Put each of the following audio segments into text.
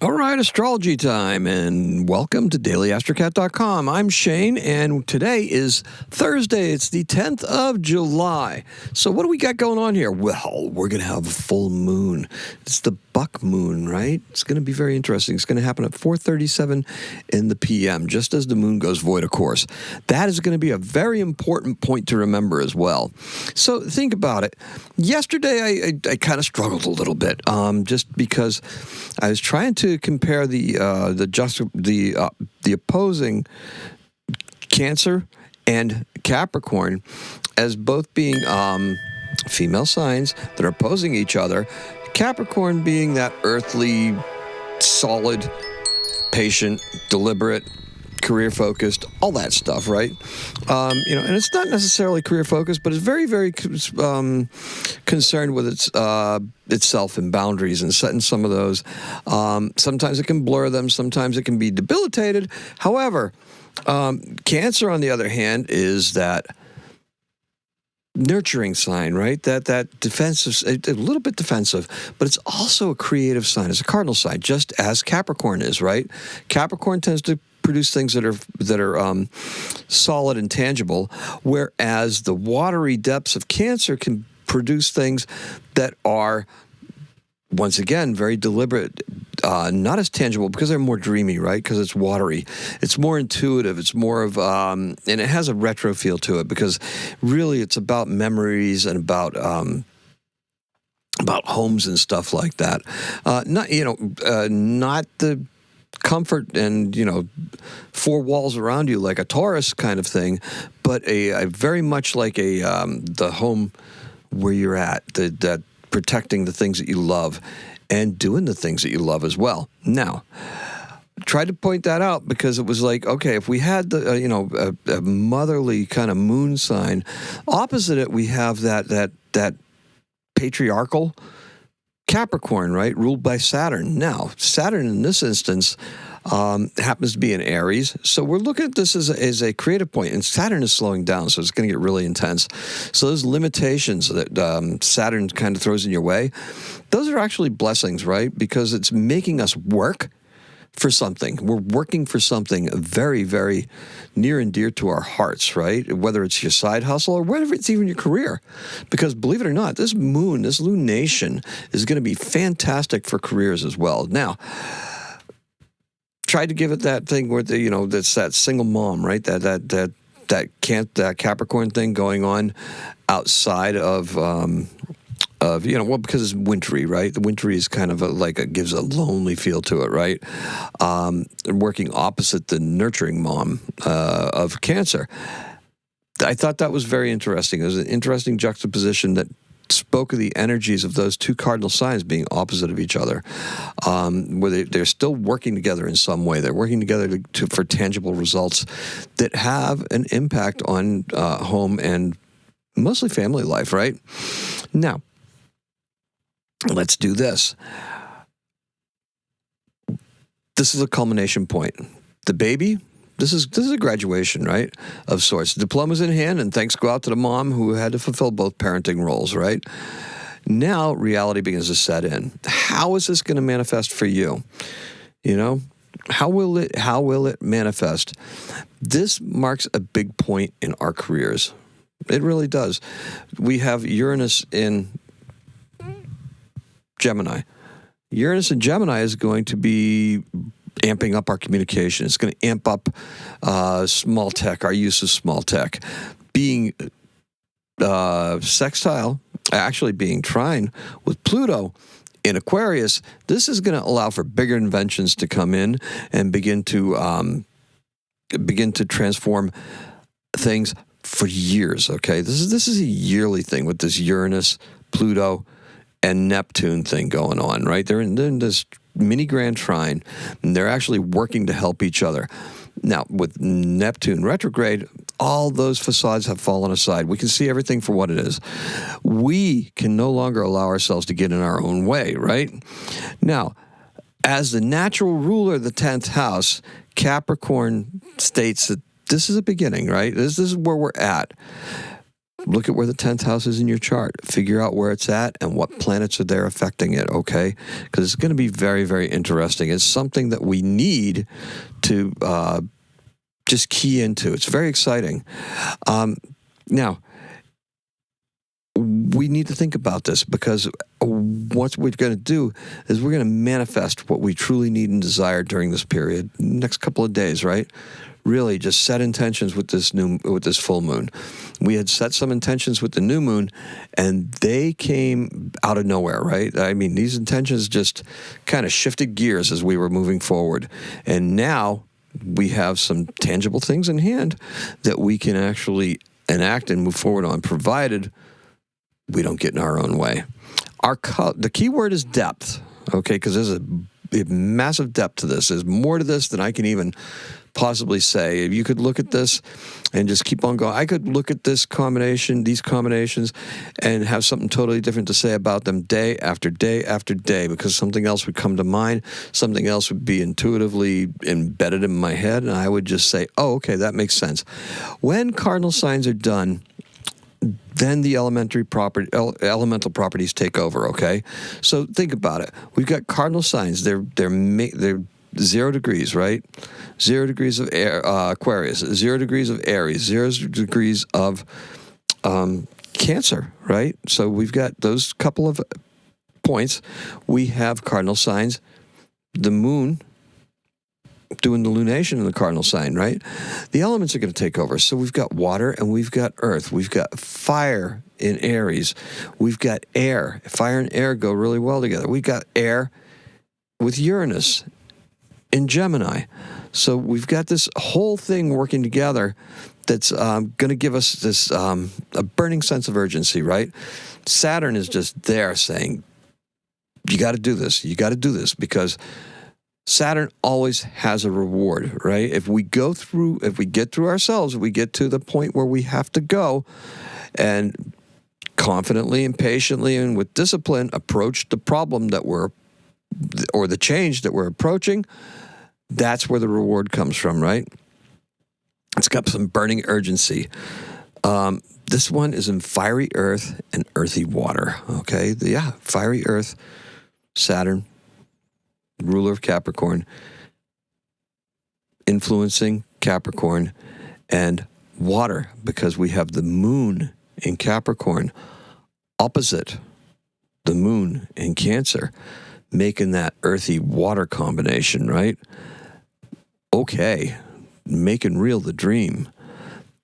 All right, astrology time, and welcome to dailyastrocat.com. I'm Shane, and today is Thursday. It's the 10th of July. So what do we got going on here? Well, we're going to have a full moon. It's the buck moon, right? It's going to be very interesting. It's going to happen at 4:37 in the p.m., just as the moon goes void, of course. That is going to be a very important point to remember as well. So think about it. Yesterday, I kind of struggled a little bit, just because I was trying to compare the opposing Cancer and Capricorn as both being female signs that are opposing each other. Capricorn being that earthly, solid, patient, deliberate, career-focused, all that stuff, right? And it's not necessarily career-focused, but it's very, very concerned with itself and boundaries and setting some of those. Sometimes it can blur them. Sometimes it can be debilitated. However, Cancer, on the other hand, is that nurturing sign, right? That defensive, a little bit defensive, but it's also a creative sign. It's a cardinal sign, just as Capricorn is, right? Capricorn tends to produce things that are solid and tangible, whereas the watery depths of Cancer can produce things that are, once again, very deliberate, not as tangible because they're more dreamy, right? Because it's watery. It's more intuitive. It's more of, and it has a retro feel to it because really it's about memories and about homes and stuff like that. Not the comfort and, four walls around you like a Taurus kind of thing, but a very much like the home where you're at, that protecting the things that you love and doing the things that you love as well. Now, tried to point that out because it was like, okay, if we had a motherly kind of moon sign, opposite it we have that patriarchal Capricorn, right, ruled by Saturn. Now, Saturn in this instance happens to be in Aries, so we're looking at this as a creative point, and Saturn is slowing down, so it's going to get really intense. So those limitations that Saturn kind of throws in your way, those are actually blessings, right, because it's making us work for something. We're working for something very, very near and dear to our hearts, right? Whether it's your side hustle or whether it's even your career. Because believe it or not, this moon, this lunation is going to be fantastic for careers as well. Now, tried to give it that thing where that's that single mom, right? That Capricorn thing going on outside of because it's wintry, right? The wintry is kind of gives a lonely feel to it, right? Working opposite the nurturing mom of Cancer. I thought that was very interesting. It was an interesting juxtaposition that spoke of the energies of those two cardinal signs being opposite of each other, where they're still working together in some way. They're working together for tangible results that have an impact on home and mostly family life, right? Now, let's do this. This is a culmination point. The baby, this is a graduation, right, of sorts. Diploma's in hand, and thanks go out to the mom who had to fulfill both parenting roles, right? Now reality begins to set in. How is this going to manifest for you? How will it manifest? This marks a big point in our careers. It really does. We have Uranus in Gemini. Uranus in Gemini is going to be amping up our communication. It's going to amp up small tech, our use of small tech. Being sextile, actually being trine with Pluto in Aquarius, this is going to allow for bigger inventions to come in and begin to transform things for years, okay? This is a yearly thing with this Uranus, Pluto, and Neptune thing going on, right? They're in this mini grand trine, and they're actually working to help each other. Now, with Neptune retrograde, all those facades have fallen aside. We can see everything for what it is. We can no longer allow ourselves to get in our own way, right? Now, as the natural ruler of the 10th house, Capricorn states that this is a beginning, right? This is where we're at. Look at where the 10th house is in your chart. Figure out where it's at and what planets are there affecting it, okay? Because it's going to be very, very interesting. It's something that we need to just key into. It's very exciting. Now, we need to think about this, because what we're going to do is we're going to manifest what we truly need and desire during this period, next couple of days, right? Really just set intentions with this full moon. We had set some intentions with the new moon, and they came out of nowhere, right? I mean, these intentions just kind of shifted gears as we were moving forward. And now we have some tangible things in hand that we can actually enact and move forward on, provided we don't get in our own way. The key word is depth, okay? Because there's a massive depth to this. There's more to this than I can even possibly say. If you could look at this and just keep on going, I could look at these combinations, and have something totally different to say about them day after day after day, because something else would come to mind, something else would be intuitively embedded in my head, and I would just say, oh, okay, that makes sense. When cardinal signs are done, then the elemental properties take over, okay? So think about it. We've got cardinal signs. They're 0 degrees, right? 0 degrees of Aquarius, 0 degrees of Aries, 0 degrees of Cancer, right? So we've got those couple of points. We have cardinal signs. The moon doing the lunation in the cardinal sign, right? The elements are going to take over. So we've got water and we've got earth. We've got fire in Aries. We've got air. Fire and air go really well together. We've got air with Uranus in Gemini. So we've got this whole thing working together that's going to give us this a burning sense of urgency, right? Saturn is just there saying, you got to do this. You got to do this, because Saturn always has a reward, right? If we get through ourselves, if we get to the point where we have to go, and confidently and patiently and with discipline approach the problem or the change that we're approaching, that's where the reward comes from, right? It's got some burning urgency. This one is in fiery earth and earthy water, okay? Fiery earth, Saturn, ruler of Capricorn, influencing Capricorn, and water, because we have the moon in Capricorn opposite the moon in Cancer, making that earthy water combination, right? Okay, making real the dream.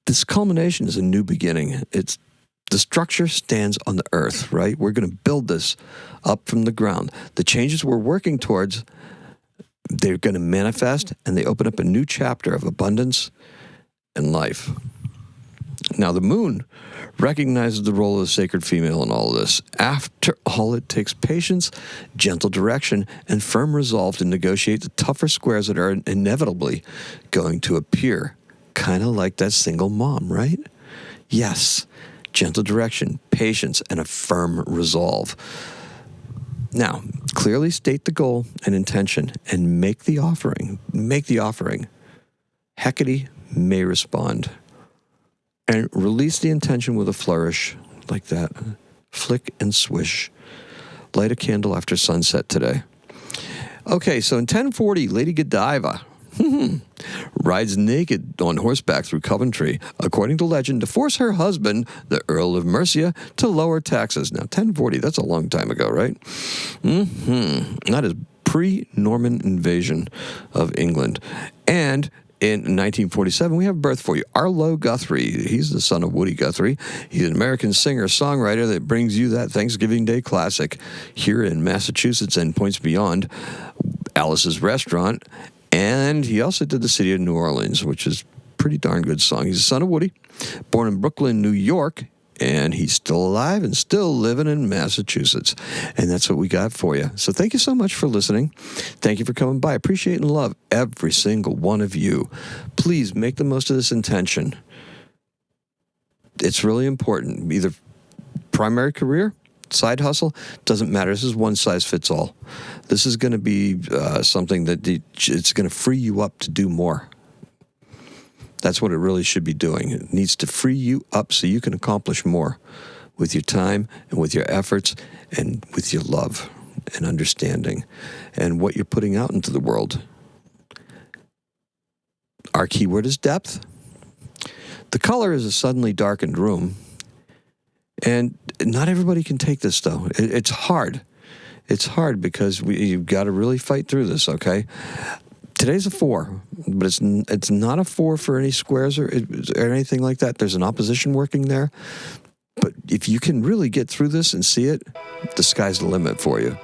This culmination is a new beginning. The structure stands on the earth, right? We're going to build this up from the ground. The changes we're working towards, they're going to manifest, and they open up a new chapter of abundance and life. Now, the moon recognizes the role of the sacred female in all of this. After all, it takes patience, gentle direction, and firm resolve to negotiate the tougher squares that are inevitably going to appear. Kind of like that single mom, right? Yes. Gentle direction, patience, and a firm resolve. Now, clearly state the goal and intention and make the offering. Make the offering. Hecate may respond. And release the intention with a flourish like that. Flick and swish. Light a candle after sunset today. Okay, so in 1040, Lady Godiva rides naked on horseback through Coventry, according to legend, to force her husband, the Earl of Mercia, to lower taxes. Now, 1040, that's a long time ago, right? That is pre-Norman invasion of England. And in 1947, we have birth for you. Arlo Guthrie. He's the son of Woody Guthrie. He's an American singer-songwriter that brings you that Thanksgiving Day classic here in Massachusetts and points beyond, Alice's Restaurant. And he also did The City of New Orleans, which is a pretty darn good song. He's the son of Woody, born in Brooklyn, New York, and he's still alive and still living in Massachusetts. And that's what we got for you. So thank you so much for listening. Thank you for coming by. Appreciate and love every single one of you. Please make the most of this intention. It's really important. Either primary career, side hustle, doesn't matter. This is one size fits all. This is going to be something that it's going to free you up to do more. That's what it really should be doing. It needs to free you up so you can accomplish more with your time and with your efforts and with your love and understanding and what you're putting out into the world. Our keyword is depth. The color is a suddenly darkened room. And not everybody can take this, though. It's hard. It's hard because you've got to really fight through this, okay? Today's a 4, but it's not a 4 for any squares or anything like that. There's an opposition working there. But if you can really get through this and see it, the sky's the limit for you.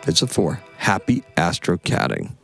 It's a 4. Happy astrocatting.